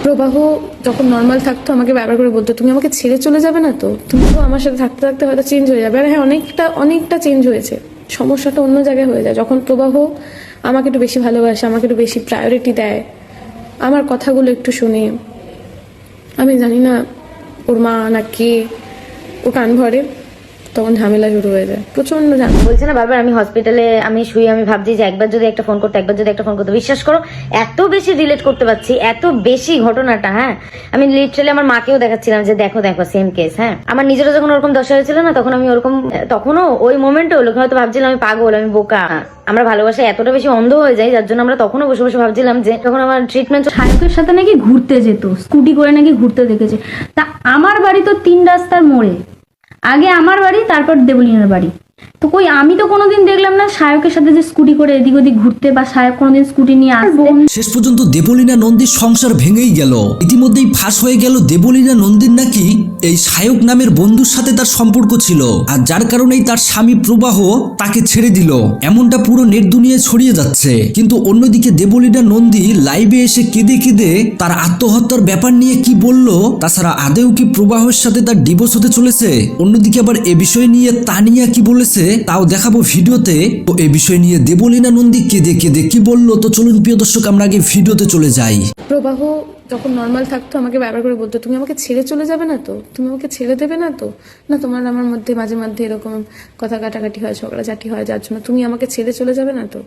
প্রবাহ যখন নর্মাল থাকতো আমাকে বারবার করে বলতো তুমি আমাকে ছেড়ে চলে যাবে না তো, তুমি তো আমার সাথে থাকতে থাকতে হয়তো চেঞ্জ হয়ে যাবে। আর হ্যাঁ, অনেকটা চেঞ্জ হয়েছে। সমস্যাটা অন্য জায়গায় হয়ে যায় যখন প্রবাহ আমাকে একটু বেশি ভালোবাসে, আমাকে একটু বেশি প্রায়োরিটি দেয়, আমার কথাগুলো একটু শুনে। আমি জানি না ওর মা না কে, ও কান ভরে, তখন ঝামেলা শুরু হয়ে যায়, প্রচন্ড ঝামেলা। বলছে না বারবার আমি হসপিটালে আমি শুই, আমি ভাবছি যে একবার যদি একটা ফোন করতে, একবার যদি একটা ফোন করতে। বিশ্বাস করো এত বেশি রিলেট করতে পারছি, এত বেশি ঘটনাটা। হ্যাঁ, আমি লিটারালি আমার মাকেও দেখাচ্ছিলাম যে দেখো দেখো সেম কেস। হ্যাঁ, আমার নিজেরও যখন ওরকম দশা হয়েছিল না, তখন আমি ওরকম, তখনও ওই মোমেন্টে লোকে হয়তো ভাবছিলাম আমি পাগল, আমি বোকা। আমরা ভালোবাসায় এতটা বেশি অন্ধ হয়ে যাই, যার জন্য আমরা তখনও বসে বসে ভাবছিলাম যে যখন আমার ট্রিটমেন্ট সায়কের সাথে নাকি ঘুরতে যেত, স্কুটি করে নাকি ঘুরতে দেখেছে। তা আমার বাড়ি তো 3 রাস্তার মোড়ে, আগে আমার বাড়ি তারপর দেবলিনার বাড়ি। তো কই আমি তো কোনোদিন দেখলাম না সায়কের সাথে যে স্কুটি করে এদিক ওদিক ঘুরতে, বা সায়ক কোনোদিন স্কুটি নিয়ে আসতে। শেষ পর্যন্ত দেবলীনা নন্দীর সংসার ভেঙেই গেল। ইতিমধ্যেই ফাঁস হয়ে গেল দেবলীনা নন্দীর নাকি এই সায়ক নামের বন্ধুর সাথে তার সম্পর্ক ছিল, আর যার কারণেই তার স্বামী প্রবাহ তাকে ছেড়ে দিল। এমনটা পুরো নেট দুনিয়ায় ছড়িয়ে যাচ্ছে। কিন্তু অন্যদিকে দেবলীনা নন্দী লাইভে এসে কেঁদে কেঁদে তার আত্মহত্যার ব্যাপার নিয়ে কি বলল, তাছাড়া আদেও কি প্রবাহের সাথে তার ডিভোর্স হতে চলেছে, অন্যদিকে আবার এ বিষয় নিয়ে তানিয়া কি বলেছে তাও দেখাবো ভিডিওতে। তো এই বিষয় নিয়ে দেবলীনা নন্দী কেঁদে কেঁদে কি বললো, তো চলুন প্রিয় দর্শক আমরা আগে ভিডিওতে চলে যাই। প্রবাহ যখন নর্মাল থাকতো আমাকে বারবার করে বলতো তুমি আমাকে ছেড়ে চলে যাবে না তো, তুমি আমাকে ছেড়ে দেবে না তো, না তোমার আমার মধ্যে মাঝে মাঝে এরকম কথা কাটাকাটি হয়, ঝগড়াঝাটি হয়, যার জন্য তুমি আমাকে ছেড়ে চলে যাবে না তো,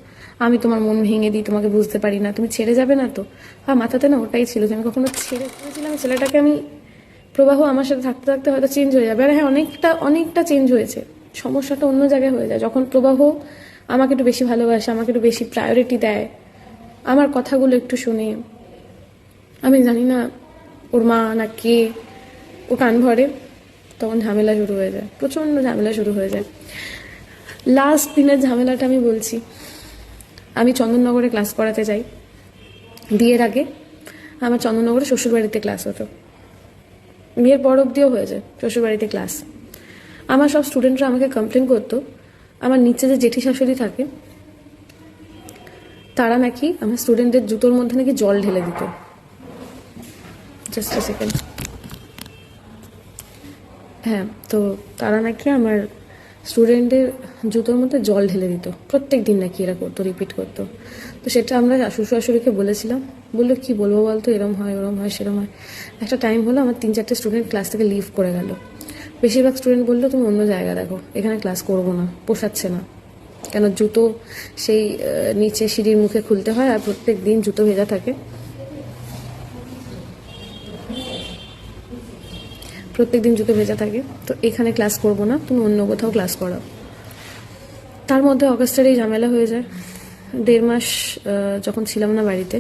আমি তোমার মন ভেঙে দিই, তোমাকে বুঝতে পারি না, তুমি ছেড়ে যাবে না তো। আর মাথাতে না ওটাই ছিল যে আমি কখনো ছেড়ে দিয়েছিলাম ছেলেটাকে, আমি প্রবাহ আমার সাথে থাকতে থাকতে হয়তো চেঞ্জ হয়ে যাবে। আর হ্যাঁ, অনেকটা চেঞ্জ হয়েছে। সমস্যাটা অন্য জায়গায় হয়ে যায় যখন প্রবাহ আমাকে একটু বেশি ভালোবাসে, আমাকে একটু বেশি প্রায়োরিটি দেয়, আমার কথাগুলো একটু শুনে। আমি জানি না ওর মা না কে, ও কান ভরে, তখন ঝামেলা শুরু হয়ে যায়, প্রচণ্ড ঝামেলা শুরু হয়ে যায়। লাস্ট দিনের ঝামেলাটা আমি বলছি। আমি চন্দননগরে ক্লাস করাতে যাই। বিয়ের আগে আমার চন্দননগরে শ্বশুরবাড়িতে ক্লাস হতো, বিয়ের পর অবধিও হয়ে যায় শ্বশুরবাড়িতে ক্লাস। আমার সব স্টুডেন্টরা আমাকে কমপ্লেন করতো, আমার নিচে যে জেঠি শাশুড়ি থাকে তারা নাকি আমার স্টুডেন্টদের জুতোর মধ্যে নাকি জল ঢেলে দিত। জাস্ট আ সেকেন্ড। হ্যাঁ, তো তারা নাকি আমার স্টুডেন্টদের জুতোর মধ্যে জল ঢেলে দিত প্রত্যেক দিন, নাকি এরা করতো, রিপিট করতো। তো সেটা আমরা শ্বশুর শাশুড়িকে বলেছিলাম, বললো কি বলবো বলতো, এরম হয় ওরম হয় সেরম হয়। একটা টাইম হলো আমার 3-4টে স্টুডেন্ট ক্লাস থেকে লিভ করে গেল। বেশিরভাগ স্টুডেন্ট বললো তুমি অন্য জায়গা দেখো, এখানে ক্লাস করবো না, পোষাচ্ছে না। কেন জুতো সেই নিচে সিঁড়ির মুখে খুলতে হয়, আর প্রত্যেক দিন জুতো ভেজা থাকে, প্রত্যেকদিন জুতো ভেজা থাকে, তো এখানে ক্লাস করবো না, তুমি অন্য কোথাও ক্লাস করাও। তার মধ্যে অগাস্টের এই ঝামেলা হয়ে যায়। 1.5 মাস যখন ছিলাম না বাড়িতে,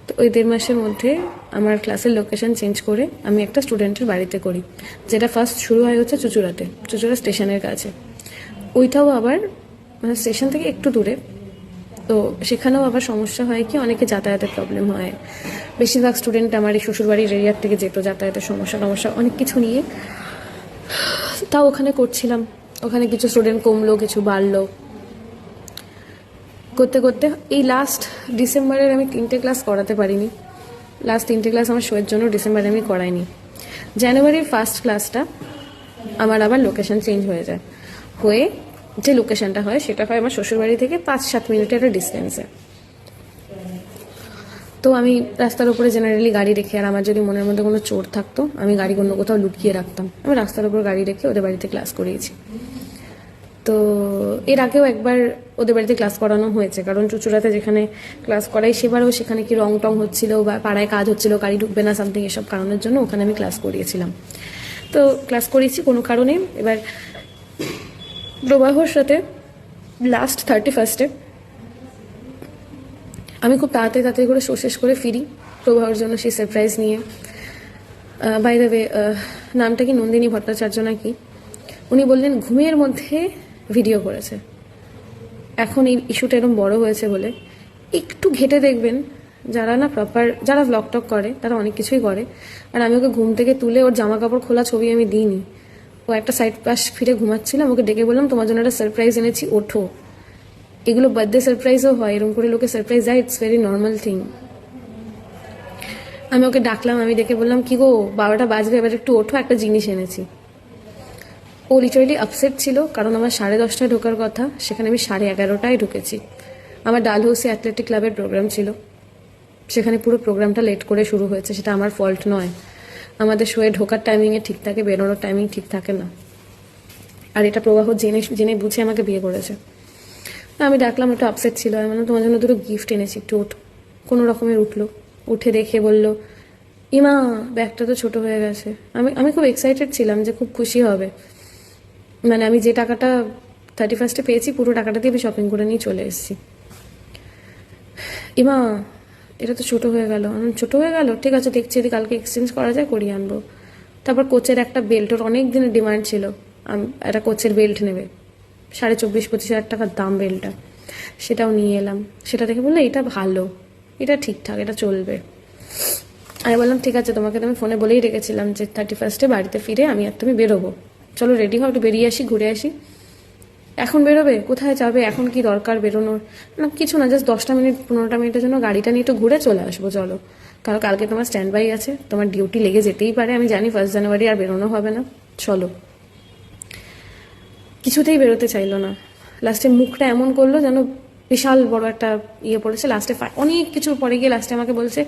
তো ওই 1.5 মাসের মধ্যে আমার ক্লাসের লোকেশন চেঞ্জ করে আমি একটা স্টুডেন্টের বাড়িতে করি, যেটা ফার্স্ট শুরু হয় হচ্ছে চুঁচুড়াতে, চুঁচুড়া স্টেশনের কাছে। ওইটাও আবার মানে স্টেশন থেকে একটু দূরে। তো সেখানেও আবার সমস্যা হয় কি, অনেকে যাতায়াতের প্রবলেম হয়। বেশিরভাগ স্টুডেন্ট আমার এই শ্বশুরবাড়ির এরিয়ার থেকে যেত, যাতায়াতের সমস্যা অনেক কিছু নিয়ে। তাও ওখানে করছিলাম, ওখানে কিছু স্টুডেন্ট কমলো, কিছু বাড়লো, করতে করতে এই লাস্ট ডিসেম্বরের আমি 3টে ক্লাস করাতে পারিনি। লাস্ট 3টে ক্লাস আমার শোয়ের জন্য ডিসেম্বরে আমি করাইনি। জানুয়ারির ফার্স্ট ক্লাসটা আমার আবার লোকেশন চেঞ্জ হয়ে যায়, হয়ে যে লোকেশনটা হয় সেটা হয় আমার শ্বশুরবাড়ি থেকে 5-7 মিনিটের ডিস্টেন্সে। তো আমি রাস্তার উপরে জেনারেলি গাড়ি রেখে, আর আমার যদি মনের মধ্যে কোনো চোর থাকতো আমি গাড়ি অন্য কোথাও লুকিয়ে রাখতাম, আমি রাস্তার উপর গাড়ি রেখে ওদের বাড়িতে ক্লাস করিয়েছি। তো এর আগেও একবার ওদের বাড়িতে ক্লাস করানো হয়েছে, কারণ চুঁচুড়াতে যেখানে ক্লাস করাই সেবারও সেখানে কি রং টং হচ্ছিল, বা পাড়ায় কাজ হচ্ছিল, গাড়ি ঢুকবে না সামথিং, এসব কারণের জন্য ওখানে আমি ক্লাস করিয়েছিলাম। তো ক্লাস করিয়েছি কোনো কারণে। এবার প্রবাহর সাথে লাস্ট 31স্টে আমি খুব তাড়াতাড়ি করে শো শেষ করে ফিরি প্রবাহর জন্য সেই সারপ্রাইজ নিয়ে। বাই দ্য ওয়ে, নামটা কি নন্দিনী ভট্টাচার্য নাকি, উনি বললেন ঘুমের মধ্যে ভিডিও করেছে। এখন এই ইস্যুটা এরকম বড় হয়েছে বলে একটু ঘেটে দেখবেন, যারা না প্রপার, যারা ব্লগ টক করে তারা অনেক কিছুই করে। আর আমি ওকে ঘুম থেকে তুলে ওর জামা কাপড় খোলা ছবি আমি দিইনি, ও একটা সাইড পাশ ফিরে ঘুমাচ্ছিলাম, ওকে ডেকে বললাম তোমার জন্য একটা সারপ্রাইজ এনেছি, ওঠো। এগুলো বার্থডে সারপ্রাইজও হয়, এরকম করে লোকে সারপ্রাইজ দেয়, ইটস ভেরি নর্মাল থিং। আমি ওকে ডাকলাম, আমি ডেকে বললাম কি গো 12টা বাজবে, এবার একটু ওঠো, একটা জিনিস এনেছি। ও লিটারেলি আপসেট ছিল, কারণ আমার 10:30টায় ঢোকার কথা, সেখানে আমি 11:30টায় ঢুকেছি। আমার ডালহৌসি অ্যাথলেটিক ক্লাবের প্রোগ্রাম ছিল, সেখানে পুরো প্রোগ্রামটা লেট করে শুরু হয়েছে, সেটা আমার ফল্ট নয়। আমাদের শোয়ে ঢোকার টাইমিংয়ে ঠিক থাকে, বেরোনোর টাইমিং ঠিক থাকে না। আর এটা প্রবাহ জেনে জেনে বুঝে আমাকে বিয়ে করেছে। আমি ডাকলাম, একটু আপসেট ছিল, আমি বললাম তোমার জন্য দুটো গিফট এনেছি, একটু ওঠো। কোনো রকমের উঠলো, উঠে দেখে বলল ইমা ব্যাগটা তো ছোট হয়ে গেছে। আমি খুব এক্সাইটেড ছিলাম যে খুব খুশি হবে, মানে আমি যে টাকাটা 31 পেয়েছি পুরো টাকাটা দিয়ে আমি শপিং করে নিয়ে চলে এসেছি। ইমা এটা তো ছোট হয়ে গেল। ছোট হয়ে গেল, ঠিক আছে দেখছি যদি কালকে এক্সচেঞ্জ করা যায় করিয়ে আনবো। তারপর কোচের একটা বেল্ট, ওর অনেক দিনের ডিমান্ড ছিল একটা কোচের বেল্ট নেবে, 24-25 হাজার টাকার দাম বেল্টটা, সেটাও নিয়ে এলাম। সেটা দেখে বললো এটা ভালো, এটা ঠিকঠাক, এটা চলবে। আমি বললাম ঠিক আছে, তোমাকে তো আমি ফোনে বলেই রেখেছিলাম যে 31 বাড়িতে ফিরে আমি আর তুমি বেরোবো, চলো রেডি হও, একটু বেরিয়ে আসি, ঘুরে আসি। এখন বেরোবে? কোথায় যাবে? এখন কি দরকার বেরোনোর? না কিছু না, জাস্ট 10টা মিনিট 15টা মিনিটের জন্য গাড়িটা নিয়ে একটু ঘুরে চলে আসবো, চলো। কারণ কালকে তোমার স্ট্যান্ড বাই আছে, তোমার ডিউটি লেগে যেতেই পারে, আমি জানি 1 জানুয়ারি আর বেরোনো হবে না, চলো। কিছুতেই বেরোতে চাইলো না। লাস্টে মুখটা এমন করলো যেন বিশাল বড় একটা ইয়ে পড়েছে। লাস্টে অনেক কিছুর পরে গিয়ে লাস্টে আমাকে বলছে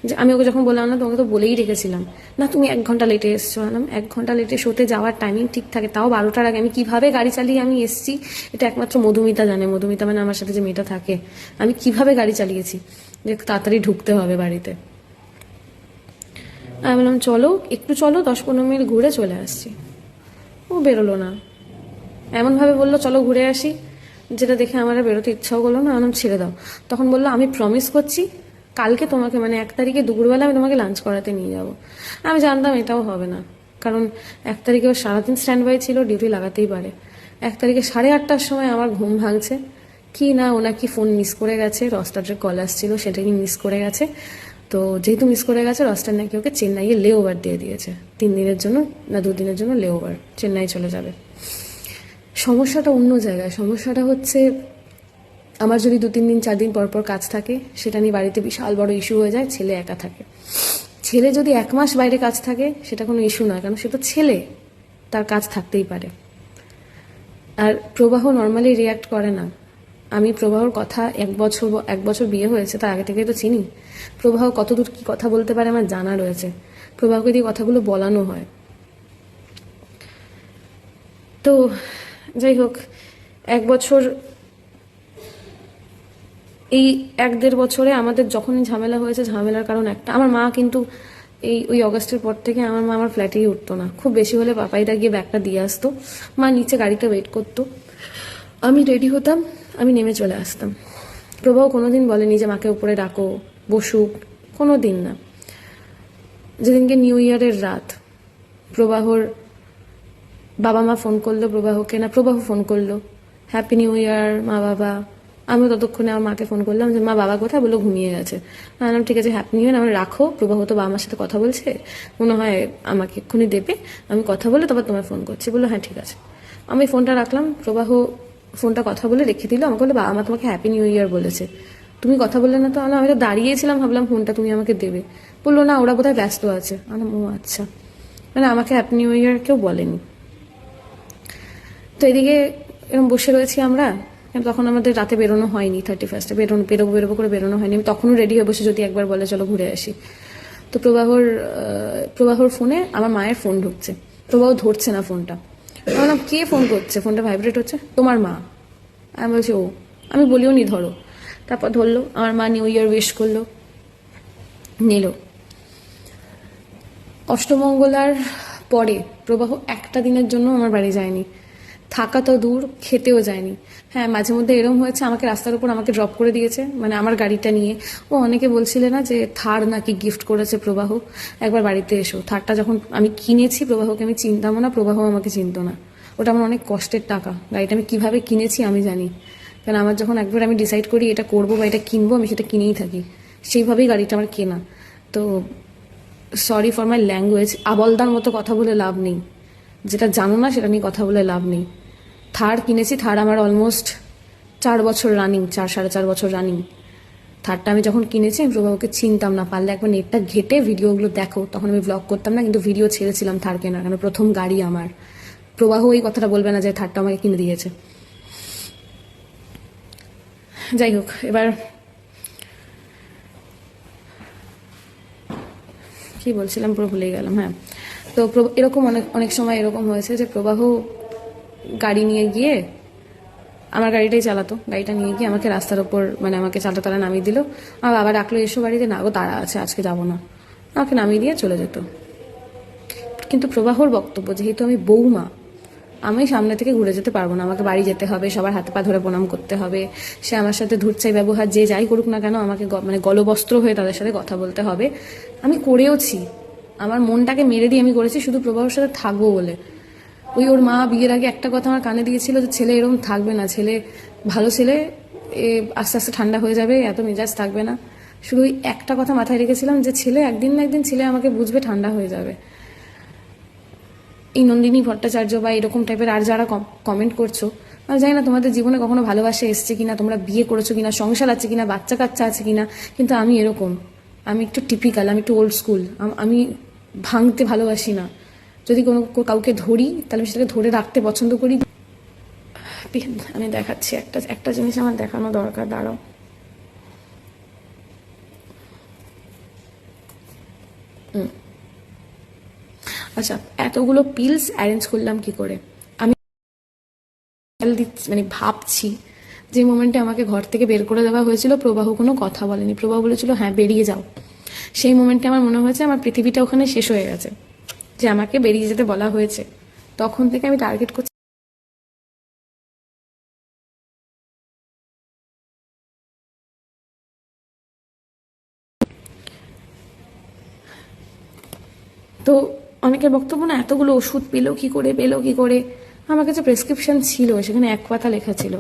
যে, আমি ওকে যখন বললাম না তোমাকে তো বলেই রেখেছিলাম, না তুমি 1 ঘন্টা লেটে এসছো। আলাম 1 ঘন্টা লেটে শোতে যাওয়ার টাইমিং ঠিক থাকে, তাও 12টার আগে আমি কিভাবে গাড়ি চালিয়ে আমি এসছি এটা একমাত্র মধুমিতা জানে। মধুমিতা মানে আমার সাথে যে মেয়েটা থাকে, আমি কিভাবে গাড়ি চালিয়েছি যে তাড়াতাড়ি ঢুকতে হবে বাড়িতে। আমি বললাম চলো একটু, চলো 10-15 মিনিট ঘুরে চলে আসছি। ও বেরোলো না, এমনভাবে বললো চলো ঘুরে আসি, যেটা দেখে আমার আর বেরোতে ইচ্ছাও করলো না। আমি ছেড়ে দাও। তখন বললো আমি প্রমিস করছি কালকে তোমাকে, মানে 1 তারিখে দুপুরবেলা আমি তোমাকে লাঞ্চ করাতে নিয়ে যাব। আমি জানতাম এটাও হবে না, কারণ 1 তারিখে ওর সারাদিন স্ট্যান্ড বাই ছিল, ডিউটি লাগাতেই পারে। 1 তারিখে 8:30টার সময় আমার ঘুম ভাঙছে, কি না ওনাকে ফোন মিস করে গেছে, রস্টারের কল আসছিল সেটাকে মিস করে গেছে। তো যেহেতু মিস করে গেছে, রস্টার নাকি ওকে চেন্নাইয়ে লে ওভার দিয়ে দিয়েছে, 3 দিনের জন্য না 2 দিনের জন্য লে ওভার, চেন্নাই চলে যাবে। সমস্যাটা অন্য জায়গায়। সমস্যাটা হচ্ছে আমার যদি 2-3 দিন 4 দিন পর পর কাজ থাকে, সেটা নিয়ে বাড়িতে বিশাল বড় ইস্যু হয়ে যায়। ছেলে একা থাকে, ছেলে যদি 1 মাস বাইরে কাজ থাকে সেটা কোনো ইস্যু নয়, কারণ সে তো ছেলে, তার কাজ থাকতেই পারে। আর প্রবাহ নর্মালি রিয়াক্ট করে না। আমি প্রবাহর কথা 1 বছর বিয়ে হয়েছে, তার আগে থেকে তো চিনি। প্রবাহ কতদূর কি কথা বলতে পারে আমার জানা রয়েছে, প্রবাহকে দিয়ে কথাগুলো বলানো হয়। তো যাই হোক, 1 বছর, এই 1-1.5 বছরে আমাদের যখনই ঝামেলা হয়েছে, ঝামেলার কারণ একটা, আমার মা কিন্তু ওই অগাস্টের পর থেকে আমার মা আমার ফ্ল্যাটেই উঠতো না। খুব বেশি হলে পাপাইদা গিয়ে ব্যাগটা দিয়ে আসতো, মা নিচে গাড়িতে ওয়েট করতো, আমি রেডি হতাম, আমি নেমে চলে আসতাম। প্রবাহ কোনোদিন বলেনি যে মাকে উপরে ডাকো, বসুক, কোনো দিন না। যেদিনকে নিউ ইয়ারের রাত, প্রবাহর বাবা মা ফোন করলো প্রবাহকে, না প্রবাহ ফোন করলো, হ্যাপি নিউ ইয়ার মা বাবা। আমিও ততক্ষণে আমার মাকে ফোন করলাম যে মা বাবা কোথায়, বললো ঘুমিয়ে গেছে। আমি বললাম ঠিক আছে হ্যাপি নিউ ইয়ার, আমার রাখো, প্রবাহ তো বাবা মার সাথে কথা বলছে, মনে হয় আমাকে এক্ষুনি দেবে, আমি কথা বলে তারপর তোমায় ফোন করছি। বললো হ্যাঁ ঠিক আছে। আমি ফোনটা রাখলাম, প্রবাহ ফোনটা কথা বলে রেখে দিল। আমাকে বললো বাবা মা তোমাকে হ্যাপি নিউ ইয়ার বলেছে, তুমি কথা বললে না তো? আমি তো দাঁড়িয়েছিলাম, ভাবলাম ফোনটা তুমি আমাকে দেবে। বললো না ওরা বোধহয় ব্যস্ত আছে। আমি ও আচ্ছা, মানে আমাকে হ্যাপি নিউ ইয়ার কেউ বলেনি। তো এদিকে এরকম বসে রয়েছি আমরা, তখন আমাদের রাতে বেরোনো হয়নি, 31 বেরোবো করে বেরোনো হয়নি। আমি তখনও রেডি হয়ে বসে, যদি একবার বলে চলো ঘুরে আসি। তো প্রবাহর ফোনে আমার মায়ের ফোন ঢুকছে, প্রবাহ ধরছে না ফোনটা। আমি বললাম কে ফোন করছে? ফোনটা ভাইব্রেট হচ্ছে, তোমার মা। আমি বলছি ও, আমি বলিও নি ধরো। তারপর ধরলো, আমার মা নিউ ইয়ার উইশ করলো, নিল। অষ্টমঙ্গলার পরে প্রবাহ একটা দিনের জন্য আমার বাড়ি যায়নি, থাকা তো দূর, খেতেও যায়নি। হ্যাঁ মাঝে মধ্যে এরকম হয়েছে, আমাকে রাস্তার উপর আমাকে ড্রপ করে দিয়েছে, মানে আমার গাড়িটা নিয়ে। ও অনেকে বলছিলে না যে থার নাকি গিফট করেছে প্রবাহ, একবার বাড়িতে এসো। থারটা যখন আমি কিনেছি, প্রবাহকে আমি চিনতামও না, প্রবাহ আমাকে চিনতো না। ওটা আমার অনেক কষ্টের টাকা, গাড়িটা আমি কিভাবে কিনেছি আমি জানি, কারণ আমার যখন একবার আমি ডিসাইড করি এটা করবো বা এটা কিনবো, আমি সেটা কিনেই থাকি, সেইভাবেই গাড়িটা আমার কেনা। তো সরি ফর মাই ল্যাঙ্গুয়েজ, আবলদার মতো কথা বলে লাভ নেই, যেটা জানো না সেটা নিয়ে কথা বলে লাভ নেই। থার কিনেছি, থার আমার অলমোস্ট 4 বছর রানিং, 4-4.5 বছর রানিং। থার্ডটা আমি যখন কিনেছি আমি প্রবাহকে চিনতাম না, পারলে একবার নেটটা ঘেটে ভিডিওগুলো দেখো, তখন আমি ব্লগ করতাম না, কিন্তু ভিডিও ছেড়েছিলাম থার্ড কেনার, কারণ প্রথম গাড়ি আমার। প্রবাহ এই কথাটা বলবে না যে থার্ডটা আমাকে কিনে দিয়েছে। যাই হোক, এবার কি বলছিলাম পুরো ভুলে গেলাম। হ্যাঁ, তো এরকম অনেক অনেক সময় এরকম হয়েছে যে প্রবাহ গাড়ি নিয়ে গিয়ে, আমার গাড়িটাই চালাতো, গাড়িটা নিয়ে গিয়ে আমাকে রাস্তার ওপর মানে আমাকে চালতালা নামিয়ে দিল। আমার বাবা ডাকলো এসো বাড়িতে, না গো তাড়া আছে আজকে যাবো না, আমাকে নামিয়ে দিয়ে চলে যেত। কিন্তু প্রবাহর বক্তব্য, যেহেতু আমি বৌমা, আমি সামনে থেকে ঘুরে যেতে পারবো না, আমাকে বাড়ি যেতে হবে, সবার হাতে পা ধরে প্রণাম করতে হবে, সে আমার সাথে ধূর্চাই ব্যবহার যে যাই করুক না কেন, আমাকে মানে গলবস্ত্র হয়ে তাদের সাথে কথা বলতে হবে। আমি করেওছি, আমার মনটাকে মেরে দিয়ে আমি করেছি শুধু প্রবাহর সাথে থাকবো বলে। ওর মা বিয়ের আগে একটা কথা আমার কানে দিয়েছিল যে ছেলে এরকম থাকবে না, ছেলে ভালো ছেলে, আস্তে আস্তে ঠান্ডা হয়ে যাবে, এত মেজাজ থাকবে না। শুধু ওই একটা কথা মাথায় রেখেছিলাম যে ছেলে একদিন না একদিন ছেলে আমাকে বুঝবে, ঠান্ডা হয়ে যাবে। এই নন্দিনী ভট্টাচার্য বা এরকম টাইপের আর যারা কমেন্ট করছো, আমি জানি না তোমাদের জীবনে কখনো ভালোবাসা এসছে কিনা, তোমরা বিয়ে করেছো কিনা, সংসার আছে কিনা, বাচ্চা কাচ্চা আছে কিনা, কিন্তু আমি এরকম, আমি একটু টিপিক্যাল, আমি একটু ওল্ড স্কুল, আমি ভাঙতে ভালোবাসি না। যদি কোনো কাউকে ধরি তাহলে আমি সেটাকে ধরে রাখতে পছন্দ করি। আমি দেখাচ্ছি একটা জিনিস আমার দেখানো দরকার, দাঁড়াও। আচ্ছা, এতগুলো পিলস অ্যারেঞ্জ করলাম কি করে? আমি মানে ভাবছি যে মোমেন্টে আমাকে ঘর থেকে বের করে দেওয়া হয়েছিল, প্রবাহ কোনো কথা বলেনি, প্রবাহ বলেছিল হ্যাঁ বেরিয়ে যাও। সেই মোমেন্টে আমার মনে হয়েছে আমার পৃথিবীটা ওখানে শেষ হয়ে গেছে, যে আমাকে বেরিয়ে যেতে বলা হয়েছে। তখন থেকে আমি টার্গেট করছি তো অনেকের বক্তব্য না, এতগুলো ওষুধ পেলো কি করে। আমার কাছে প্রেসক্রিপশন ছিল, সেখানে এক পাতা লেখা ছিল।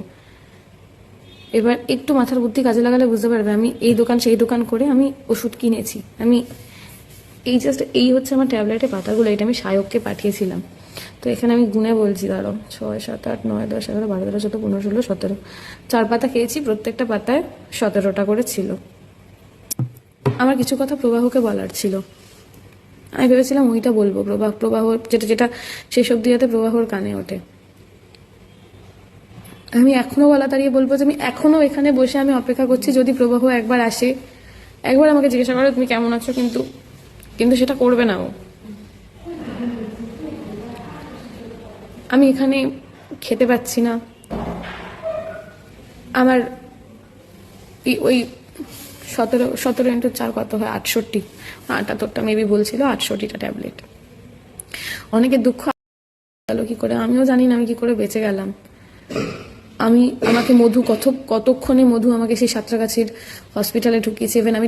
এবার একটু মাথার বুদ্ধি কাজে লাগালে বুঝতে পারবে, আমি এই দোকান সেই দোকান করে আমি ওষুধ কিনেছি। আমি এই হচ্ছে আমার ট্যাবলেটের পাতাগুলো, এটা আমি সায়ককে পাঠিয়েছিলাম। তো এখানে আমি গুনে বলছি, দাঁড়ো, 6, 7, 8, 9, 10, 11, 12, 13, 14, 15, 16, 17, 4 পাতা খেয়েছি, প্রত্যেকটা পাতায় 17টা করে ছিল। আমার কিছু কথা প্রবাহকে বলার ছিল, আমি ভেবেছিলাম ওইটা বলবো, প্রবাহ যেটা শেষ অব্দি যাতে প্রবাহর কানে ওঠে। আমি এখনো গলা দাঁড়িয়ে বলবো যে আমি এখনো এখানে বসে আমি অপেক্ষা করছি, যদি প্রবাহ একবার আসে, একবার আমাকে জিজ্ঞাসা করে তুমি কেমন আছো, কিন্তু সেটা করবে না ও। আমি এখানে খেতে পাচ্ছি না, আমার ওই 17 ইন্টু 4 কত হয়, 68, 78টা মেবি বলছিল, 68টা ট্যাবলেট। অনেকের দুঃখ গেল কি করে, আমিও জানি না আমি কি করে বেঁচে গেলাম। আমাকে মধু কতক্ষণে মধু আমাকে সেই সাঁতরাগাছির হসপিটালে ঢুকিয়েছে। ইভেন আমি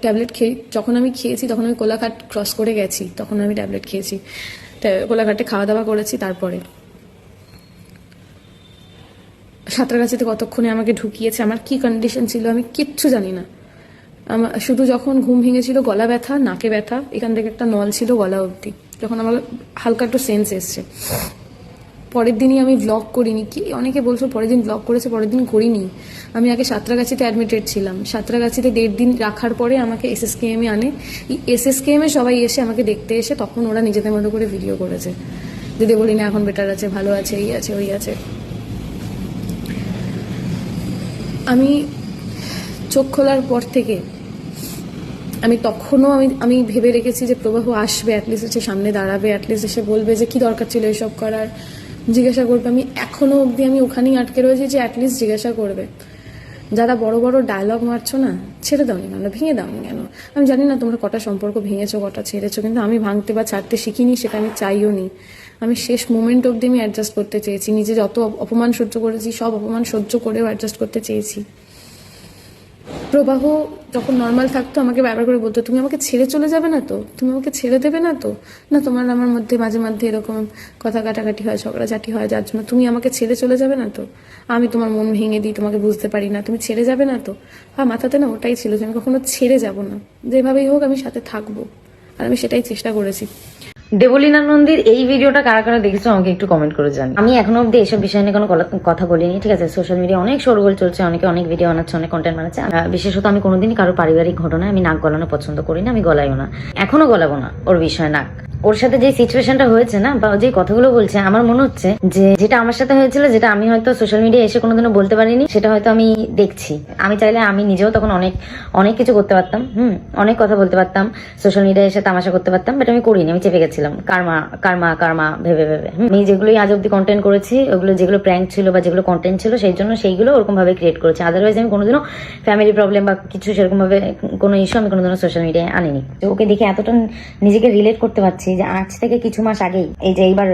ট্যাবলেট যখন আমি খেয়েছি তখন আমি কোলাঘাট ক্রস করে গেছি, তখন আমি ট্যাবলেট খেয়েছি, কোলাঘাটে খাওয়া দাওয়া করেছি। তারপরে সাঁতরাগাছিতে কতক্ষণে আমাকে ঢুকিয়েছে, আমার কি কন্ডিশন ছিল আমি কিচ্ছু জানি না। আমার শুধু যখন ঘুম ভেঙেছিল, গলা ব্যথা, নাকে ব্যথা, এখান থেকে একটা নল ছিল গলা অবধি, যখন আমার হালকা একটু সেন্স এসছে। পরের দিনই আমি ব্লগ করিনি, কি অনেকে বলছো পরের দিন ব্লগ করেছে, পরের দিন করিনি। আমি আগে সাঁতরাগাছিতে অ্যাডমিটেড ছিলাম, সাঁতরাগাছিতে 1.5 দিন রাখার পরে আমাকে SSKM এ আনে। SSKM এ সবাই এসে আমাকে দেখতে এসে তখন ওরা নিজেদের মতো করে ভিডিও করেছে, যদি বলি না এখন বেটার আছে, ভালো আছে, এই আছে ওই আছে। আমি চোখ খোলার পর থেকে আমি তখনও আমি ভেবে রেখেছি যে প্রবাহ আসবে, অ্যাটলিস্ট এসে সামনে দাঁড়াবে, অ্যাটলিস্ট এসে বলবে যে কি দরকার ছিল এসব করার, জিজ্ঞাসা করবে। আমি এখনো অবধি আমি ওখানেই আটকে রয়েছি যে অ্যাটলিস্ট জিজ্ঞাসা করবে। যারা বড় বড় ডায়লগ মারছো না, ছেড়ে দাওনি কেন, ভেঙে দাওনি কেন? আমি জানি না তোমরা কটা সম্পর্ক ভেঙেছো, কটা ছেড়েছো, কিন্তু আমি ভাঙতে বা ছাড়তে শিখিনি, সেটা আমি চাইও নি। আমি শেষ মোমেন্ট অবধি আমি অ্যাডজাস্ট করতে চেয়েছি, নিজে যত অপমান সহ্য করেছি সব অপমান সহ্য করেও অ্যাডজাস্ট করতে চেয়েছি। প্রবাহ যখন নর্মাল থাকতো আমাকে বারবার করে বলতো তুমি আমাকে ছেড়ে চলে যাবে না তো, তুমি আমাকে ছেড়ে দেবে না তো, না তোমার আমার মধ্যে মাঝে মাঝে এরকম কথা কাটাকাটি হয়, ঝগড়াঝাটি হয়, যার জন্য তুমি আমাকে ছেড়ে চলে যাবে না তো, আমি তোমার মন ভেঙে দিই, তোমাকে বুঝতে পারি না, তুমি ছেড়ে যাবে না তো। আর মাথাতে না ওটাই ছিল যে আমি কখনো ছেড়ে যাব না, যেভাবেই হোক আমি সাথে থাকবো, আর আমি সেটাই চেষ্টা করেছি। দেবলীনা নন্দীর এই ভিডিওটা কারা কারা দেখেছো আমাকে একটু কমেন্ট করে জানি। আমি এখনো অব্দি এসব বিষয় নিয়ে কোনো কথা বলিনি, ঠিক আছে? সোশ্যাল মিডিয়া অনেক শোরগোল চলছে, অনেকে অনেক ভিডিও বানাচ্ছে, অনেক কন্টেন্ট বানাচ্ছে। বিশেষত আমি কোনোদিনই কারো পারিবারিক ঘটনায় আমি নাক গলানো পছন্দ করি না, আমি গলাইও না, এখনো গলাবো না ওর বিষয়ে নাক। ওর সাথে যে সিচুয়েশনটা হয়েছে না, বা যে কথাগুলো বলছে, আমার মনে হচ্ছে যে যেটা আমার সাথে হয়েছিল, যেটা আমি হয়তো সোশ্যাল মিডিয়ায় এসে কোনোদিনও বলতে পারিনি, সেটা হয়তো আমি দেখছি। আমি চাইলে আমি নিজেও তখন অনেক কিছু করতে পারতাম, অনেক কথা বলতে পারতাম, সোশ্যাল মিডিয়ায় এসে তামাশা করতে পারতাম, বাট আমি করিনি, আমি চেপে গেছিলাম কারমা ভেবে আমি যেগুলোই আজ অব্দি কন্টেন্ট করেছি, ওগুলো যেগুলো প্র্যাঙ্ক ছিল বা যেগুলো কন্টেন্ট ছিল, সেই জন্য সেইগুলো ওরকম ভাবে ক্রিয়েট করেছি। আদারওয়াইজ আমি কোনোদিনও ফ্যামিলি প্রবলেম বা কিছু সেরকম ভাবে কোনো ইস্যু আমি কোনোদিনও সোশ্যাল মিডিয়ায় আনিনি। তো ওকে দেখে এতটা নিজেকে রিলেট করতে পারছি যে আজ থেকে কিছু মাস আগেই, এই যে এইবার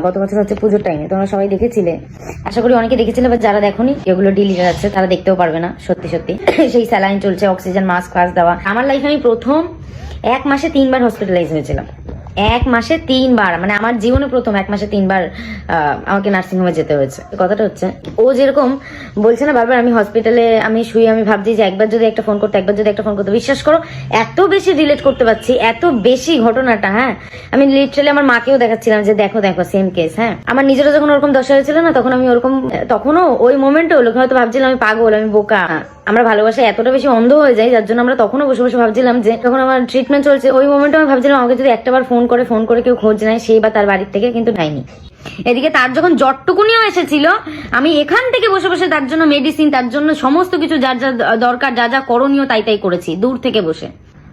গত বছর হচ্ছে পুজোর টাইমে, তোমরা সবাই দেখেছিলে, আশা করি অনেকে দেখেছিলে, বা যারা দেখোনি এগুলো ডিলিট আছে তারা দেখতেও পারবে না। সত্যি সেই স্যালাইন চলছে, অক্সিজেন মাস্ক ফাস্ক দেওয়া। আমার লাইফে আমি প্রথম 1 মাসে 3 বার হসপিটালাইজ হয়েছিলাম। 1 মাসে 3 বার, মানে আমার জীবনে প্রথম 1 মাসে 3 বার আমাকে নার্সিং হোমে যেতে হয়েছে। কথাটা হচ্ছে, ও যেরকম বলছে না বারবার, আমি হসপিটালে আমি শুয়ে আমি ভাবছি যে একবার যদি একটা ফোন করতো, বিশ্বাস করো এত বেশি রিলেট করতে পারছি, এত বেশি ঘটনাটা। হ্যাঁ, আমি লিটারালি আমার মাকেও দেখাচ্ছিলাম যে দেখো সেম কেস। হ্যাঁ, আমার নিজেরও যখন ওরকম দশা হয়েছিল না, তখন আমি ওরকম, তখনও ওই মোমেন্টে লোকে হয়তো ভাবছিলাম আমি পাগল, আমি বোকা। আমরা ভালোবাসায় এতটা বেশি অন্ধ হয়ে যাই, যার জন্য আমরা তখনও বসে বসে ভাবছিলাম যে, যখন আমার ট্রিটমেন্ট চলছে ওই মোমেন্টে আমি ভাবছিলাম আমাকে যদি একটাবার ফোন করে কেউ খোঁজ নেয়, সেই বা তার বাড়ির থেকে, কিন্তু নেয়নি। এদিকে তার যখন জ্বরটুকুনিও এসেছিল, আমি এখান থেকে বসে বসে তার জন্য মেডিসিন, তার জন্য সমস্ত কিছু যার যা দরকার, যা যা করণীয় তাই করেছি দূর থেকে বসে।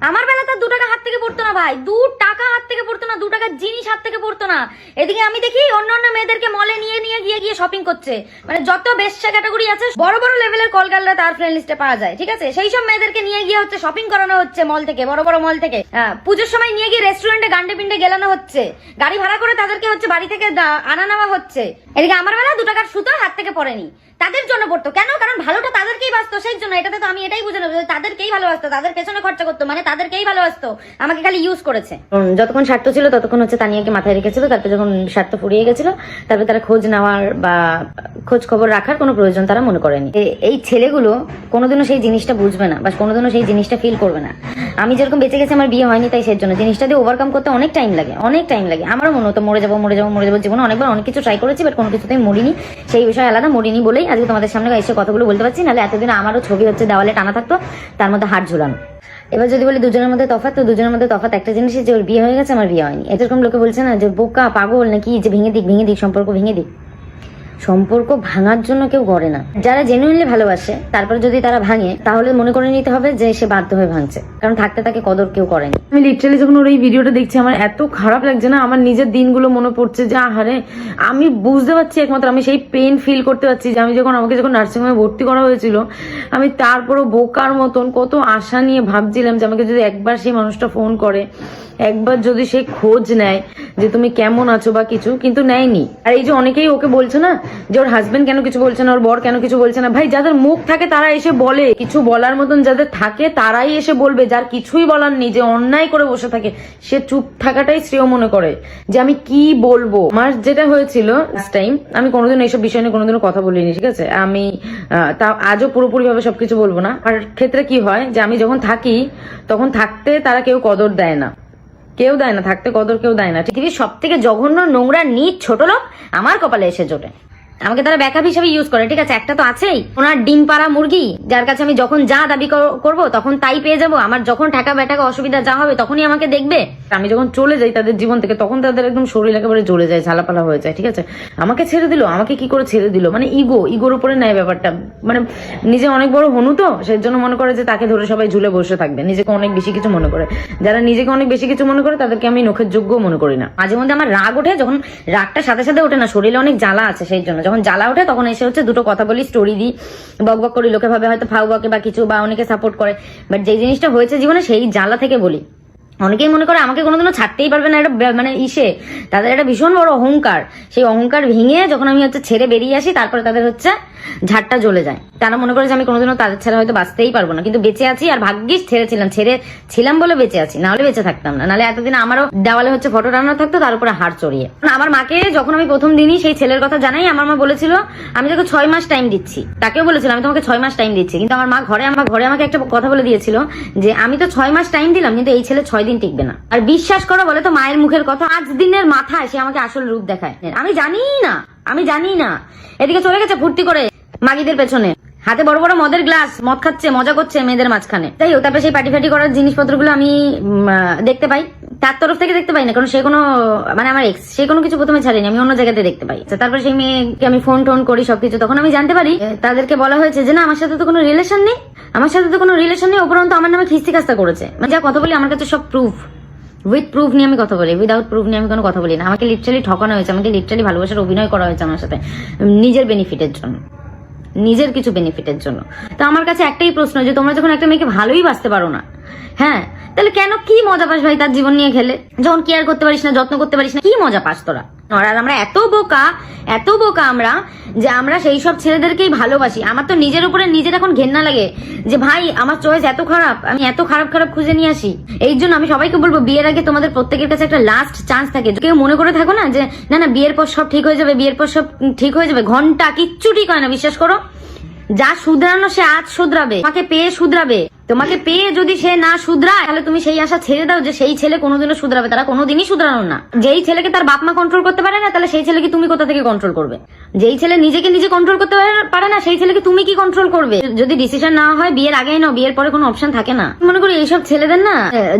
আমার বেলা তার 2 টাকা হাত থেকে পড়তো না ভাই, 2 টাকা হাত থেকে পড়তো না, 2 টাকার জিনিস হাত থেকে পড়তো না। এদিকে আমি দেখি অন্য মেয়েদেরকে মলে নিয়ে গিয়ে শপিং করছে, মানে যত বেশ্যা ক্যাটাগরি আছে, বড় বড় লেভেলের কলগালরা তার ফ্রেন্ড লিস্টে পাওয়া যায়, ঠিক আছে? সেই সব মেয়েদেরকে নিয়ে গিয়ে হচ্ছে শপিং করানো হচ্ছে মল থেকে, বড় বড় মল থেকে। পুজোর সময় নিয়ে গিয়ে রেস্টুরেন্টে গান্ডে পিন্ডে গেলানো হচ্ছে, গাড়ি ভাড়া করে তাদেরকে হচ্ছে বাড়ি থেকে আনা নেওয়া হচ্ছে। এদিকে আমার বেলা 2 টাকার সুতো হাত থেকে পড়েনি, তাদের জন্য পড়তো। কেন? কারণ ভালোটা তাদেরকেই বাঁচতো, সেই জন্য। এটাতে তো আমি এটাই বুঝে নেবো, তাদেরকেই ভালোবাসতো, তাদের পেছনে খরচা করতো, মানে তাদেরকেই ভালোবাসতো, আমাকে খালি ইউজ করেছে। যতক্ষণ স্বার্থ ছিল ততক্ষণ হচ্ছে তানিয়াকে মাথায় রেখেছিল, তারপর যখন স্বার্থ ফুরিয়ে গেছিল, তারপর তারা খোঁজ নেওয়ার বা খোঁজ খবর রাখার কোনো প্রয়োজন তারা মনে করেনি। এই ছেলেগুলো কোনোদিনও সেই জিনিসটা বুঝবে না, বা কোনোদিনও সেই জিনিসটা ফিল করবে না। আমি যেরকম বেঁচে গেছি, আমার বিয়ে হয়নি, তাই সেই জন্য জিনিসটা দিয়ে ওভারকাম করতে অনেক টাইম লাগে। আমারও মনে হতো মরে যাবো জীবনে অনেকবার অনেক কিছু ট্রাই করেছি, বাট কোনো কিছুতেই মরিনি। সেই বিষয়ে আলাদা মরিনি বলেই আজকে তোমাদের সামনে এসে কথাগুলো বলতে পারছি, নাহলে এতদিন আমারও ছবি হচ্ছে দেওয়ালে টানা থাকতো, তার মধ্যে হাত ঝুলানো। এবার যদি বলি দুজনের মধ্যে তফাৎ, তো দুজনের মধ্যে তফাৎ একটা জিনিসই, যে ওর বিয়ে হয়ে গেছে, আমার বিয়ে হয়নি। এরকম লোকে বলছে না যে বোকা পাগল নাকি, যে ভেঙে দিক সম্পর্ক ভেঙে দিক। সম্পর্ক ভাঙার জন্য কেউ গড়ে না। যারা জেনুইনলি ভালোবাসে তারপরে যদি তারা ভাঙে, তাহলে মনে করে নিতে হবে যে সে বাধ্য হয়ে ভাঙছে, কারণ থাকতে তাকে কদর কেউ করেনি। আমি লিটারালি যখন ওর এই ভিডিওটা দেখছি, আমার এত খারাপ লাগছে না, আমার নিজের দিনগুলো মনে পড়ছে যে আহারে, আমি বুঝতে পারছি, একমাত্র আমি সেই পেন ফিল করতে পারছি যে আমি আমাকে যখন নার্সিংহোমে ভর্তি করা হয়েছিল, আমি তারপরও বোকার মতন কত আশা নিয়ে ভাবছিলাম যে আমাকে যদি একবার সেই মানুষটা ফোন করে, একবার যদি সে খোঁজ নেয় যে তুমি কেমন আছো বা কিছু, কিন্তু নেয়নি। আর এই যে অনেকেই ওকে বলছে না যে ওর হাজবেন্ড কেন কিছু বলছে না, ওর বর কেন কিছু বলছে না, ভাই যাদের মুখ থাকে তারা এসে বলে, কিছু বলার মতন যাদের থাকে তারাই এসে বলবে। যার কিছুই বলার নেই, যে অন্যায় করে বসে থাকে, সে চুপ থাকাটাই শ্রেয় মনে করে যে আমি কি বলবো। আমার যেটা হয়েছিল লাস্ট টাইম, আমি কোনোদিন এইসব বিষয় নিয়ে কোনোদিনও কথা বলিনি, ঠিক আছে? আমি তা আজও পুরোপুরি ভাবে সবকিছু বলবো না। আর ক্ষেত্রে কি হয় যে আমি যখন থাকি, তখন থাকতে তারা কেউ কদর দেয় না, থাকতে কদর কেউ দেয় না। পৃথিবীর সব থেকে জঘন্য নোংরা নিচ ছোট লোক আমার কপালে এসে জোটে। আমাকে তারা ব্যাকআপ হিসেবে ইউজ করে, ঠিক আছে? একটা তো আছেই ওনার ডিম পাড়া মুরগি, যার কাছে আমি যখন যা দাবি করবো তখন তাই পেয়ে যাবো। আমার যখন টাকা বেটাকা অসুবিধা যা হবে তখনই আমাকে দেখবে। আমি যখন চলে যাই তাদের জীবন থেকে, তখন তাদের একদম শরীর একেবারে জ্বলে যায়, ঝালাপালা হয়ে যায়, ঠিক আছে? আমাকে ছেড়ে দিল, আমাকে কি করে ছেড়ে দিল, মানে ইগোর উপরে নেয় ব্যাপারটা। মানে নিজে অনেক বড় হনু, তো সেই জন্য মনে করে যে তাকে ধরে সবাই ঝুলে বসে থাকবে, নিজেকে অনেক বেশি কিছু মনে করে। যারা নিজেকে অনেক বেশি কিছু মনে করে তাদেরকে আমি নখের যোগ্য মনে করি না। মাঝে মধ্যে আমার রাগ ওঠে, যখন রাগটা সাথে সাথে ওঠে না, শরীরে অনেক জ্বালা আছে, সেই জন্য যখন জ্বালা ওঠে তখন এসে হচ্ছে দুটো কথা বলি, স্টোরি দিই, বক করি, লোকে ভাবে হয়তো ফাউ বকে বা কিছু, বা অনেকে সাপোর্ট করে, বাট যে জিনিসটা হয়েছে জীবনে সেই জ্বালা থেকে বলি। অনেকেই মনে করে আমাকে কোনোদিনও ছাড়তেই পারবে না, এটা মানে তাদের একটা ভীষণ বড় অহংকার। সেই অহংকার ভেঙে যখন আমি হচ্ছে ছেড়ে বেরিয়ে আসি, তারপরে তাদের হচ্ছে ঝাড়টা জ্বলে যায়। তারা মনে করে যে আমি কোনোদিনও তাদের ছাড়া হয়তো বাঁচতেই পারবো না, কিন্তু বেঁচে আছি। আর ভাগ্যিস ছেড়েছিলাম বলে বেঁচে আছি, নাহলে বেঁচে থাকতাম না। নাহলে এতদিন আমারও দেওয়ালে হচ্ছে ফটো টানানো থাকতো, তার উপরে হাড় চড়িয়ে। আমার মাকে যখন আমি প্রথম দিনই সেই ছেলের কথা জানাই, আমার মা বলেছিল আমি তোকে 6 মাস টাইম দিচ্ছি। তাকেও বলেছিল আমি তোমাকে 6 মাস টাইম দিচ্ছি, কিন্তু আমার মা ঘরে আমাকে একটা কথা বলে দিয়েছিল যে আমি তো 6 মাস টাইম দিলাম, কিন্তু এই ছেলে 6 দিন কয়দিন টিকবে না। আর বিশ্বাস করো, বলে তো মায়ের মুখের কথা, 5 দিনের মাথায় সে আমাকে আসল রূপ দেখায়। আমি জানি না এদিকে চলে গেছে ফুর্তি করে মাগিদের পেছনে, হাতে বড় বড় মদের গ্লাস, মদ খাচ্ছে, মজা করছে মেয়েদের মাঝখানে। তাই হোক, তারপরে সেই পার্টি ফাটি করার জিনিসপত্রগুলো আমি দেখতে পাই, তার তরফ থেকে দেখতে পাই না, কারণ সে কোনো মানে আমার এক্স, সে কোনো কিছু প্রথমে ছাড়েনি, আমি অন্য জায়গাতে দেখতে পাই। তারপরে সেই মেয়েকে আমি ফোন টোন করি সবকিছু, তখন আমি জানতে পারি তাদেরকে বলা হয়েছে যে না আমার সাথে তো কোনো রিলেশন নেই, উপরন্তু আমার নামে খিস্তি খাস্তা করেছে। মানে যা কথা বলি আমার কাছে সব প্রুফ, উইথ প্রুফ নিয়ে আমি কথা বলি, উইদাউট প্রুফ নিয়ে আমি কোনো কথা বলি না। আমাকে লিটারালি ঠকানো হয়েছে, আমাকে লিটারালি ভালোবাসার অভিনয় করা হয়েছে আমার সাথে, নিজের বেনিফিটের জন্য, নিজের কিছু বেনিফিটের জন্য। তো আমার কাছে একটাই প্রশ্ন, যে তোমরা যখন একটা মেয়েকে ভালোই বাসতে পারো না, হ্যাঁ, তাহলে কেন কি মজা পাস ভাই তার জীবন নিয়ে খেলে? যখন কেয়ার করতে পারিস না, যত্ন করতে পারিস না, কি মজা পাস তোরা? আর আমরা এত বোকা আমরা, যে আমরা সেই সব ছেলেদেরকেই ভালোবাসি। আমার তো নিজের উপরে নিজের এখন ঘেন্না লাগে যে ভাই আমার চয়েস এত খারাপ, আমি এত খারাপ খুঁজে নিয়ে আসি। এই জন্য আমি সবাইকে বলবো, বিয়ের আগে তোমাদের প্রত্যেকের কাছে একটা লাস্ট চান্স থাকে। কেউ মনে করে থাকো না যে না বিয়ের পর সব ঠিক হয়ে যাবে, ঘন্টা কিচ্ছু ঠিক হয় না, বিশ্বাস করো। যা শুধরানো সে আজ শুধরাবে, তোমাকে পেয়ে যদি সে না শুধরায়, তাহলে তুমি সেই আশা ছেড়ে দাও যে সেই ছেলে কোনোদিনও শুধরাবে, তারা কোনোদিনই শুধরানো না। যেই ছেলেকে তার বাপ মা কন্ট্রোল করতে পারে না, তাহলে সেই ছেলেকে তুমি কোথা থেকে কন্ট্রোল করবে? যেই ছেলে নিজেকে নিজে কন্ট্রোল করতে পারে না, সেই ছেলেকে তুমি কি কন্ট্রোল করবে? যদি ডিসিশন না হয় বিয়ের আগেই নাও, বিয়ের পরে কোনো অপশন থাকে না। মনে করি এইসব ছেলেদের না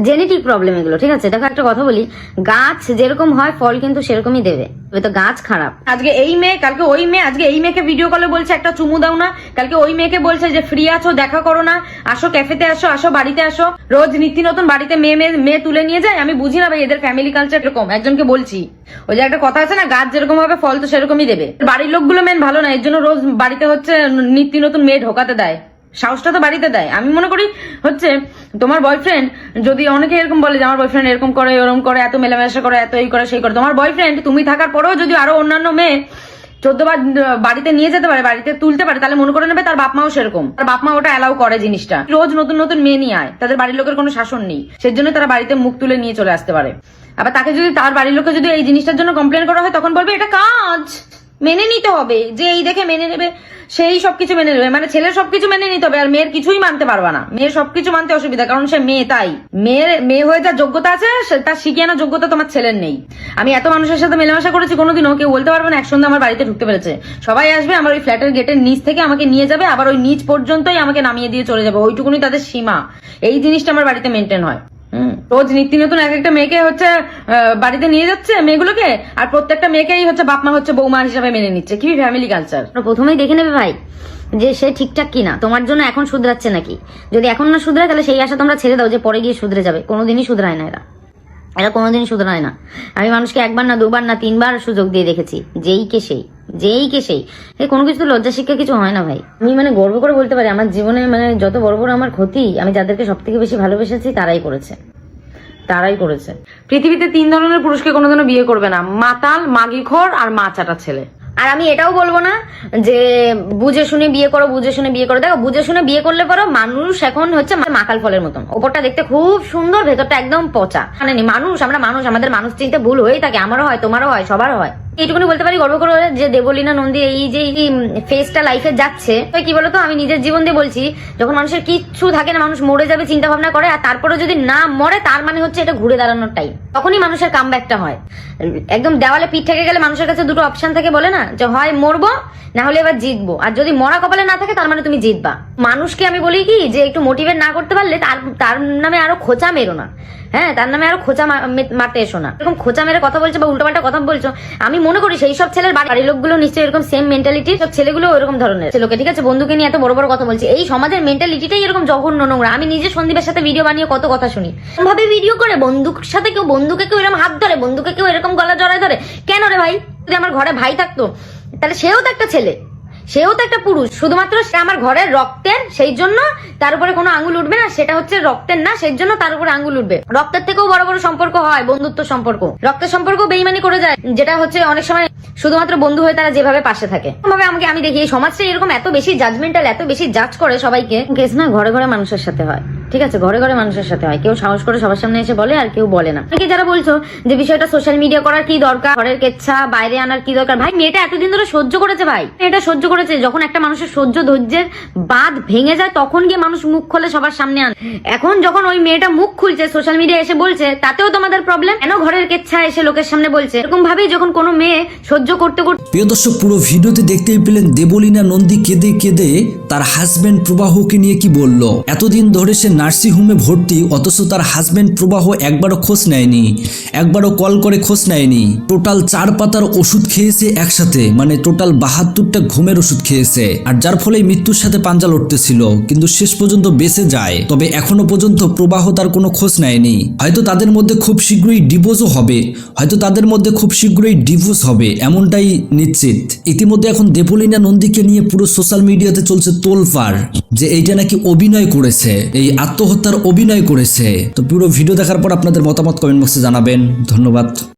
জেনেটিক প্রবলেম এগুলো, ঠিক আছে? দেখো একটা কথা বলি, গাছ যেরকম হয় ফল কিন্তু সেরকমই দেবে, তো গাছ খারাপ। আজকে এই মেয়ে, কালকে ওই মেয়ে, আজকে এই মেয়েকে ভিডিও কলে বলছে একটা চুমু দাও না, কালকে ওই মেয়েকে বলছে যে ফ্রি আছো, দেখা করো না, আসো ক্যাফেতে আসো বাড়িতে আসো। রোজ নিত্য নতুন বাড়িতে মেয়ে তুলে নিয়ে যায়। আমি বুঝি না ভাই এদের ফ্যামিলি কালচার এরকম। একজনকে বলছি, ওই যে একটা কথা আছে না, গাছ যেরকম হবে ফল তো সেরকমই দেবে। বাড়ির লোকগুলো মেন ভালো না, এর জন্য রোজ বাড়িতে হচ্ছে নিত্য নতুন মেয়ে ঢোকাতে দেয়, সাহসটা তো বাড়িতে দেয়। আমি মনে করি হচ্ছে তোমার বয়ফ্রেন্ড, যদি অনেকে এরকম বলে যে আমার বয়ফ্রেন্ড এরকম করে, ওরকম করে, এত মেলামেশা করে, এত এই করে সেই করে, তোমার বয়ফ্রেন্ড তুমি থাকার পরেও যদি আরো অন্যান্য মেয়ে 14 বার বাড়িতে নিয়ে যেতে পারে, বাড়িতে তুলতে পারে, তাহলে মনে করে নেবে তার বাপ মাও সেরকম। তার বাপ মা ওটা অ্যালাউ করে জিনিসটা। রোজ নতুন নতুন মেয়ে নিয়ে আয়, তাদের বাড়ির লোকের কোনো শাসন নেই, সেজন্য তারা বাড়িতে মুখ তুলে নিয়ে চলে আসতে পারে। আবার তাকে যদি তার বাড়ির লোকে যদি এই জিনিসটার জন্য কমপ্লেন করা হয়, তখন বলবে এটা কাজ, মেনে নিতে হবে, যে এই দেখে মেনে নেবে সেই সবকিছু মেনে নেবে। মানে ছেলের সবকিছু মেনে নিতে হবে, আর মেয়ের কিছুই মানতে পারবা না। মেয়ের সবকিছু মানতে অসুবিধা, কারণ সে মেয়ে। তাই মেয়ে হয়ে যার যোগ্যতা আছে, তার শিখিয়ে আনার যোগ্যতা তোমার ছেলের নেই। আমি এত মানুষের সাথে মেলামেশা করেছি, কোনোদিনও কেউ বলতে পারবে না একসঙ্গে আমার বাড়িতে ঢুকতে পেরেছে। সবাই আসবে আমার ওই ফ্ল্যাটের গেটের নিচ থেকে আমাকে নিয়ে যাবে, আবার ওই নিচ পর্যন্তই আমাকে নামিয়ে দিয়ে চলে যাবে, ওইটুকুনি তাদের সীমা। এই জিনিসটা আমার বাড়িতে মেনটেন হয়। রোজ নিত্য নতুন এক একটা মেয়েকে হচ্ছে বাড়িতে নিয়ে যাচ্ছে মেয়েগুলোকে, আর প্রত্যেকটা মেয়েকেই হচ্ছে বাপ মা হচ্ছে বৌমা হিসাবে মেনে নিচ্ছে। কি ফ্যামিলি কালচার! প্রথমেই দেখে নেবে ভাই যে সে ঠিকঠাক কিনা, তোমার জন্য এখন শুধরাচ্ছে নাকি। যদি এখন না শুধরায়, তাহলে সেই আশা তোমরা ছেড়ে দাও যে পরে গিয়ে শুধরে যাবে। কোনোদিনই শুধরায় না এরা কোনোদিনই শুধরায় না। আমি মানুষকে 1 বার না 2 বার না 3 বার সুযোগ দিয়ে দেখেছি, যেই কে সেই কোনো কিছু তো লজ্জা শিক্ষা কিছু হয় না ভাই। আমি মানে গর্ব করে বলতে পারি, আমার জীবনে মানে যত বড় বড় আমার ক্ষতি, আমি যাদেরকে সব থেকে বেশি ভালোবেসেছি তারাই করেছে। পৃথিবীতে 3 ধরনের পুরুষকে কোনোদিনও বিয়ে করবে না, মাতাল, মাগিখোর আর মা চাটা ছেলে। আর আমি এটাও বলবো না যে বুঝে শুনে বিয়ে করো। দেখো, বুঝে শুনে বিয়ে করলে পরও মানুষ এখন হচ্ছে মাকাল ফলের মতন, ওপরটা দেখতে খুব সুন্দর, ভেতরটা একদম পচা। মানে আমরা মানুষ, আমাদের মানুষ চিনতে ভুল হয়েই থাকে, আমারও হয়, তোমারও হয়, সবার হয়। এইটুকুনি বলতে পারি গর্ব করে যে দেবলীনা নন্দী এই যে ফেসটা লাইফে যাচ্ছে, কি বলতো, আমি নিজের জীবন দিয়ে বলছি, যখন মানুষের কিচ্ছু থাকে না, মানুষ মরে যাবে চিন্তা ভাবনা করে, আর তারপরে যদি না মরে, তার মানে হচ্ছে এটা ঘুরে দাঁড়ানোর টাইম, তখনই মানুষের কামব্যাকটা হয়। একদম দেওয়ালে পিঠ থেকে গেলে মানুষের কাছে দুটো অপশন থাকে, বলে না যে হয় মরবো, না হলে এবার জিতবো। আর যদি মরা কপালে না থাকে, তার মানে তুমি জিতবা। মানুষকে আমি বলি কি, যে একটু মোটিভেট না করতে পারলে তার নামে আরো খোঁচা মেরো না। হ্যাঁ, তার নামে আরো খোঁচা মারতে এসো না। এরকম খোঁচা মেরে কথা বলছো বা উল্টোপাল্টা কথা বলছো, আমি মনে করি সেই সব ছেলের বাড়ির লোকগুলো নিশ্চয়ই এরকম সেম মেন্টালিটির, সব ছেলেগুলো এরকম ধরনের ছেলেকে, ঠিক আছে? বন্ধুকে নিয়ে এত বড় বড় কথা বলছি, এই সমাজের মেন্টালিটিটাই এরকম জঘন্য, নোংরা। আমি নিজে সন্দীপের সাথে ভিডিও বানিয়ে কত কথা শুনি, ভাবে ভিডিও করে বন্ধুর সাথে বন্ধুকে কেউ এরকম হাত ধরে, বন্ধুকে কেউ এরকম গলা জড়ায় ধরে। কেন রে ভাই? যদি আমার ঘরে ভাই থাকতো, তাহলে সেও তো একটা ছেলে, সেও তো একটা পুরুষ, শুধুমাত্র সে আমার ঘরের রক্তের, সেই জন্য তার উপরে কোনো আঙ্গুল উঠবে না। সেটা হচ্ছে রক্তের না, সেই জন্য তার উপরে আঙ্গুল উঠবে। রক্তের থেকেও বড় বড় সম্পর্ক হয় বন্ধুত্ব সম্পর্ক, রক্তের সম্পর্ক বেইমানি করে যায়, যেটা হচ্ছে অনেক সময় শুধুমাত্র বন্ধু হয়ে তারা যেভাবে পাশে থাকে। আমি দেখি এই সমাজটা এরকম এত বেশি জাজমেন্টাল, এত বেশি জাজ করে সবাইকে। কেস না ঘরে ঘরে মানুষের সাথে হয়। ঠিক আছে, ঘরে ঘরে মানুষের সাথে হয়, কেউ সাহস করে সবার সামনে এসে বলে আর কেউ বলে না। অনেকে যারা বলছো যে বিষয়টা সোশ্যাল মিডিয়া করার কি দরকার, ঘরের কেচ্ছা বাইরে আনার কি দরকার, ভাই মেয়েটা এতদিন ধরে সহ্য করেছে, ভাই এটা সহ্য করেছে। যখন একটা মানুষের সহ্য ধৈর্যের বাঁধ ভেঙে যায় তখন গিয়ে মানুষ মুখ খোলে সবার সামনে আনে। এখন যখন ওই মেয়েটা মুখ খুলছে সোশ্যাল মিডিয়া এসে বলছে, তাতেও তোমাদের প্রবলেম কেন? ঘরের কেচ্ছা এসে লোকের সামনে বলছে। এরকম ভাবেই যখন কোনো মেয়ে সহ্য করতে করতে। প্রিয় দর্শক, পুরো ভিডিওতে দেখতেই পেলেন দেবলীনা নন্দী কেঁদে কেঁদে তার হাজবেন্ড প্রবাহকে নিয়ে কি বলল। এতদিন ধরে সে নার্সিং হোমে ভর্তি, অথচ তার হাজবেন্ড প্রবাহ একবারও খোঁজ নেয়নি, একবারও কল করে খোঁজ নেয়নি। টোটাল 4 পাতার ওষুধ খেয়েছে একসাথে, মানে টোটাল 72টা ঘুমের ওষুধ খেয়েছে, আর যার ফলে মৃত্যুর সাথে পাঞ্জা লড়তেছিল, কিন্তু শেষ পর্যন্ত বেঁচে যায়। তবে এখনো পর্যন্ত প্রবাহ তার কোনো খোঁজ নেয়নি। হয়তো তাদের মধ্যে খুব শীঘ্রই ডিভোর্সও হবে, এমনটাই নিশ্চিত। ইতিমধ্যে এখন দেবলীনা নন্দীকে নিয়ে পুরো সোশ্যাল মিডিয়াতে চলছে তোলপাড় যে এইটা নাকি অভিনয় করেছে, এই আত্মহত্যার অভিনয় করেছে। তো পুরো ভিডিও দেখার পর আপনাদের মতামত কমেন্ট বক্সে জানাবেন। ধন্যবাদ।